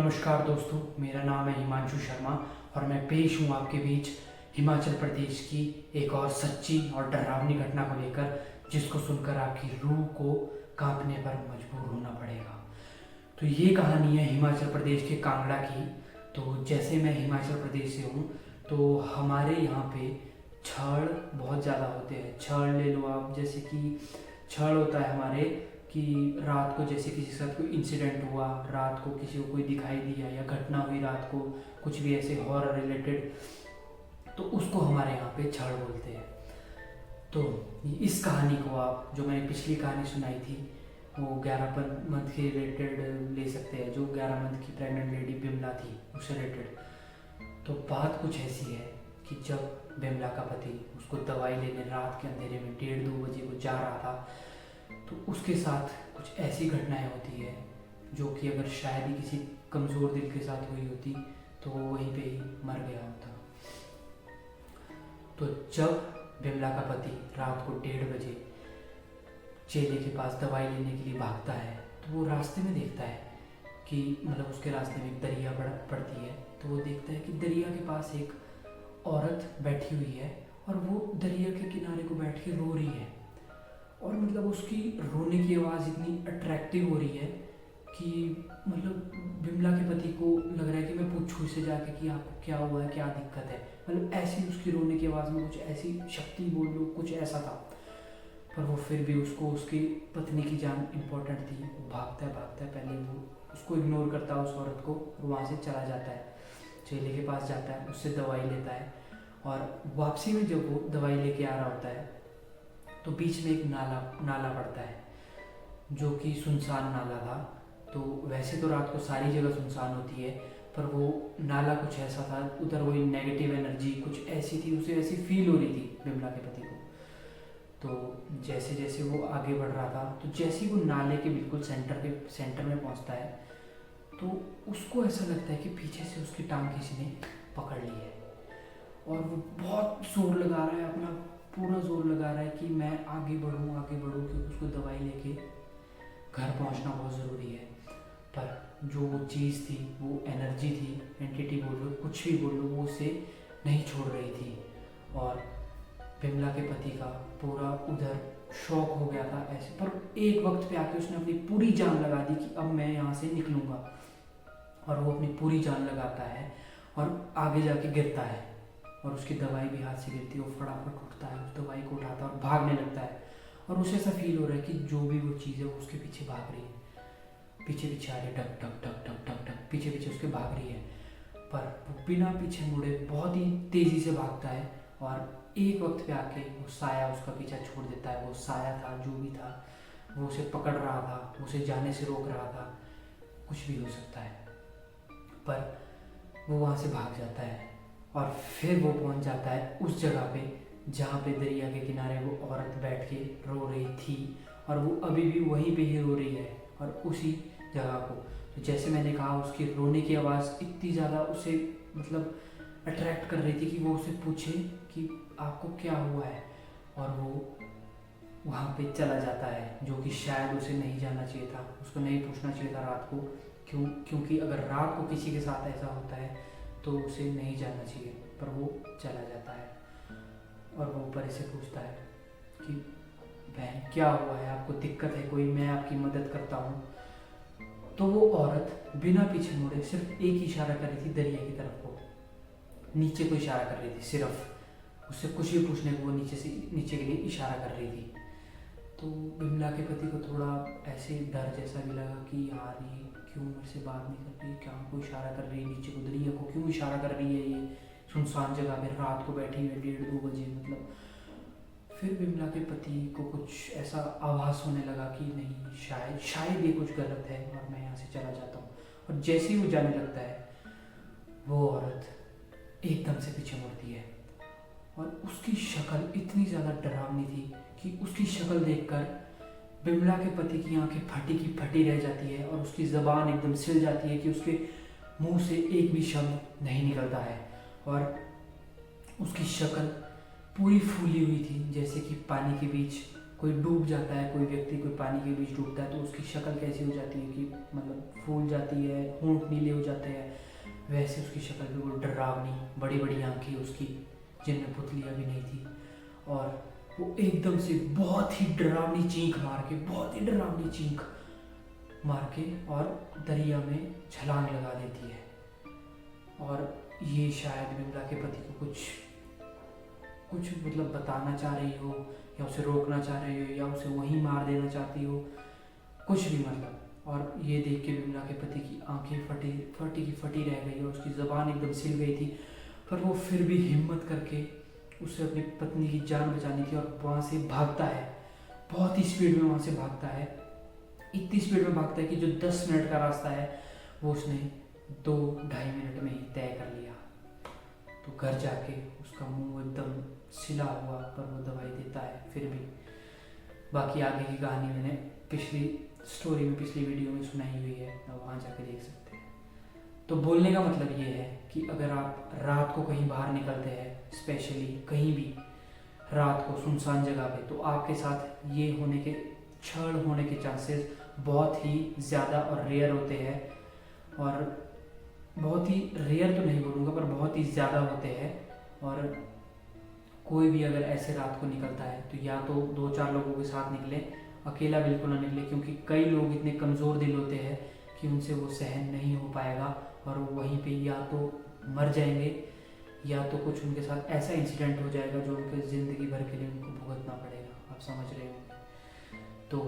नमस्कार दोस्तों, मेरा नाम है हिमांशु शर्मा और मैं पेश हूँ आपके बीच हिमाचल प्रदेश की एक और सच्ची और डरावनी घटना को लेकर, जिसको सुनकर आपकी रूह को कांपने पर मजबूर होना पड़ेगा। तो ये कहानी है हिमाचल प्रदेश के कांगड़ा की। तो जैसे मैं हिमाचल प्रदेश से हूँ, तो हमारे यहाँ पे छड़ बहुत ज़्यादा होते हैं। छड़ ले लो आप, जैसे कि छड़ होता है हमारे कि रात को जैसे किसी के साथ कोई इंसिडेंट हुआ, रात को किसी को कोई दिखाई दिया या घटना हुई रात को, कुछ भी ऐसे हॉरर रिलेटेड, तो उसको हमारे यहाँ पे छड़ बोलते हैं। तो इस कहानी को आप, जो मैंने पिछली कहानी सुनाई थी, वो 11 मंथ के रिलेटेड ले सकते हैं, जो 11 मंथ की प्रेग्नेंट लेडी बिमला थी उससे रिलेटेड। तो बात कुछ ऐसी है कि जब बिमला का पति उसको दवाई लेने रात के अंधेरे में 1:30-2 बजे को जा रहा था, तो उसके साथ कुछ ऐसी घटनाएं होती है जो कि अगर शायद ही किसी कमज़ोर दिल के साथ हुई होती तो वो वहीं पे ही मर गया होता। तो जब बिमला का पति रात को 1:30 बजे चेले के पास दवाई लेने के लिए भागता है, तो वो रास्ते में देखता है कि मतलब उसके रास्ते में एक दरिया पड़ती है। तो वो देखता है कि दरिया के पास एक औरत बैठी हुई है और वो दरिया के किनारे को बैठ के रो रही है। और मतलब उसकी रोने की आवाज़ इतनी अट्रैक्टिव हो रही है कि मतलब बिमला के पति को लग रहा है कि मैं पूछूं इससे जाके कि आपको क्या हुआ है, क्या दिक्कत है। मतलब ऐसी उसकी रोने की आवाज़ में कुछ ऐसी शक्ति बोल लो, कुछ ऐसा था। पर वो फिर भी, उसको उसकी पत्नी की जान इम्पोर्टेंट थी। वो भागता है, पहले वो उसको इग्नोर करता है, उस औरत को, और वहाँ से चला जाता है, चेले के पास जाता है, उससे दवाई लेता है। और वापसी में जब वो दवाई लेके आ रहा होता है, तो बीच में एक नाला पड़ता है, जो कि सुनसान नाला था। तो वैसे तो रात को सारी जगह सुनसान होती है, पर वो नाला कुछ ऐसा था, उधर वही नेगेटिव एनर्जी कुछ ऐसी थी, उसे ऐसी फील हो रही थी बिमला के पति को। तो जैसे जैसे वो आगे बढ़ रहा था, तो जैसे ही वो नाले के बिल्कुल सेंटर में पहुंचता है, तो उसको ऐसा लगता है कि पीछे से उसकी टांग किसी ने पकड़ ली है। और वो बहुत जोर लगा रहा है, अपना पूरा जोर लगा रहा है कि मैं आगे बढ़ूँ, क्योंकि उसको दवाई लेके घर पहुंचना बहुत ज़रूरी है। पर जो वो चीज़ थी, वो एनर्जी थी, एंटिटी बोल लो, कुछ भी बोल लो, वो उसे नहीं छोड़ रही थी। और बिमला के पति का पूरा उधर शौक हो गया था ऐसे। पर एक वक्त पे आके उसने अपनी पूरी जान लगा दी कि अब मैं यहाँ से निकलूँगा। और वो अपनी पूरी जान लगाता है और आगे जाके गिरता है, और उसकी दवाई भी हाथ से गिरती है। वो फटाफट उठता है, उस दवाई को उठाता है और भागने लगता है। और उसे ऐसा फील हो रहा है कि जो भी वो चीज़ है वो उसके पीछे भाग रही है, पीछे पीछे आ रही है, टक टक टक टक टक टक, पीछे पीछे उसके भाग रही है। पर वो बिना पीछे मुड़े बहुत ही तेज़ी से भागता है, और एक वक्त पे आके वो साया उसका पीछा छोड़ देता है। वो साया था, जो भी था, वो उसे पकड़ रहा था, उसे जाने से रोक रहा था, कुछ भी हो सकता है। पर वो वहाँ से भाग जाता है, और फिर वो पहुंच जाता है उस जगह पे जहाँ पे दरिया के किनारे वो औरत बैठ के रो रही थी। और वो अभी भी वहीं पे ही रो रही है, और उसी जगह को। तो जैसे मैंने कहा, उसकी रोने की आवाज़ इतनी ज़्यादा उसे मतलब अट्रैक्ट कर रही थी कि वो उसे पूछे कि आपको क्या हुआ है। और वो वहाँ पे चला जाता है, जो कि शायद उसे नहीं जाना चाहिए था, उसको नहीं पूछना चाहिए था रात को। क्योंकि अगर रात को किसी के साथ ऐसा होता है तो उसे नहीं जाना चाहिए। पर वो चला जाता है, और वो परे से पूछता है कि बहन क्या हुआ है, आपको दिक्कत है कोई, मैं आपकी मदद करता हूँ। तो वो औरत बिना पीछे मुड़े सिर्फ एक ही इशारा कर रही थी, दरिया की तरफ को, नीचे को इशारा कर रही थी सिर्फ। उससे कुछ भी पूछने को वो नीचे के लिए इशारा कर रही थी। तो बिमला के पति को थोड़ा ऐसे डर जैसा भी लगा कि यार ये क्यों मेरे से बात नहीं कर रही, क्या हमको इशारा कर रही है, नीचे को दरिया को क्यों इशारा कर रही है, ये सुनसान जगह पे रात को बैठी हुई है 1:30-2 बजे मतलब। फिर बिमला के पति को कुछ ऐसा आभास होने लगा कि नहीं, शायद ये कुछ गलत है, और मैं यहाँ से चला जाता हूँ। और जैसे ही वो जाने लगता है, वो औरत एकदम से पीछे मुड़ती है, और उसकी शक्ल इतनी ज़्यादा डरावनी थी कि उसकी शक्ल देखकर बिमला के पति की आंखें फटी की फटी रह जाती है, और उसकी ज़बान एकदम सिल जाती है कि उसके मुंह से एक भी शब्द नहीं निकलता है। और उसकी शक्ल पूरी फूली हुई थी, जैसे कि पानी के बीच कोई डूब जाता है, कोई व्यक्ति कोई पानी के बीच डूबता है तो उसकी शक्ल कैसी हो जाती है कि मतलब फूल जाती है, होंठ नीले हो जाते हैं, वैसे उसकी शक्ल बिल्कुल डरावनी, बड़ी बड़ी आंखें उसकी जिनमें पुतलियाँ भी नहीं थी, और वो एकदम से बहुत ही डरावनी चीख मार के, बहुत ही डरावनी चीख मार के और दरिया में छलांग लगा देती है। और ये शायद विमला के पति को कुछ मतलब बताना चाह रही हो, या उसे रोकना चाह रही हो, या उसे वहीं मार देना चाहती हो, कुछ भी मतलब। और ये देख के विमला के पति की आंखें फटी की फटी रह गई और उसकी ज़बान एकदम सिल गई थी, पर वो फिर भी हिम्मत करके उसे अपनी पत्नी की जान बचानी थी और वहाँ से भागता है, बहुत ही स्पीड में वहाँ से भागता है, इतनी स्पीड में भागता है कि जो 10 मिनट का रास्ता है वो उसने 2-2.5 मिनट में ही तय कर लिया। तो घर जाके उसका मुंह एकदम सिला हुआ, पर वो दवाई देता है फिर भी। बाकी आगे की कहानी मैंने पिछली वीडियो में सुनाई हुई है, आप वहाँ जाके देख सकते हैं। तो बोलने का मतलब ये है कि अगर आप रात को कहीं बाहर निकलते हैं, स्पेशली कहीं भी रात को सुनसान जगह पे, तो आपके साथ ये क्षण होने के चांसेस बहुत ही ज़्यादा और रेयर होते हैं। और बहुत ही रेयर तो नहीं बोलूँगा, पर बहुत ही ज़्यादा होते हैं। और कोई भी अगर ऐसे रात को निकलता है तो या तो 2-4 लोगों के साथ निकले, अकेला बिल्कुल ना निकले, क्योंकि कई लोग इतने कमज़ोर दिल होते हैं कि उनसे वो सहन नहीं हो पाएगा और वो वहीं पे या तो मर जाएंगे या तो कुछ उनके साथ ऐसा इंसिडेंट हो जाएगा जो उनके ज़िंदगी भर के लिए उनको भुगतना पड़ेगा। आप समझ रहे हो? तो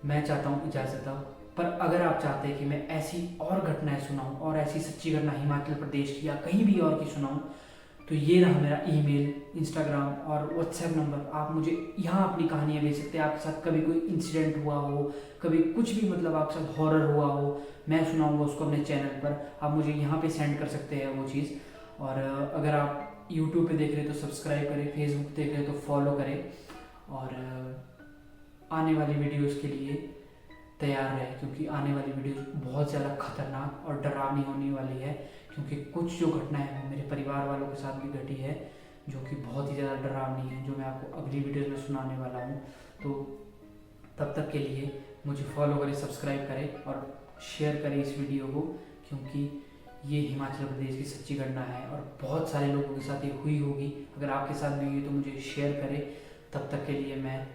मैं चाहता हूँ इजाज़त दो, पर अगर आप चाहते हैं कि मैं ऐसी और घटनाएं सुनाऊँ और ऐसी सच्ची घटना हिमाचल प्रदेश की या कहीं भी और की सुनाऊँ, तो ये रहा मेरा ईमेल, इंस्टाग्राम और व्हाट्सएप नंबर। आप मुझे यहाँ अपनी कहानियाँ भेज सकते हैं। आपके साथ कभी कोई इंसिडेंट हुआ हो, कभी कुछ भी मतलब आपके साथ हॉरर हुआ हो, मैं सुनाऊँगा उसको अपने चैनल पर, आप मुझे यहाँ पे सेंड कर सकते हैं वो चीज़। और अगर आप यूट्यूब पे देख रहे हैं तो सब्सक्राइब करें, फेसबुक देख रहे हैं तो फॉलो करें, और आने वाली वीडियोज़ के लिए तैयार रहे, क्योंकि आने वाली वीडियो बहुत ज़्यादा खतरनाक और डरावनी होने वाली है। क्योंकि कुछ जो घटनाएं हैं मेरे परिवार वालों के साथ भी घटी है, जो कि बहुत ही ज़्यादा डरावनी है, जो मैं आपको अगली वीडियो में सुनाने वाला हूँ। तो तब तक के लिए मुझे फॉलो करें, सब्सक्राइब करें और शेयर करें इस वीडियो को, क्योंकि ये हिमाचल प्रदेश की सच्ची घटना है और बहुत सारे लोगों के साथ ये हुई होगी। अगर आपके साथ भी हुई तो मुझे शेयर करें। तब तक के लिए मैं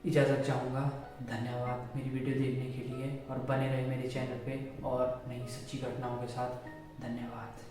इजाज़त चाहूँगा। धन्यवाद मेरी वीडियो देखने के लिए, और बने रहे मेरे चैनल पे और नई सच्ची घटनाओं के साथ। धन्यवाद।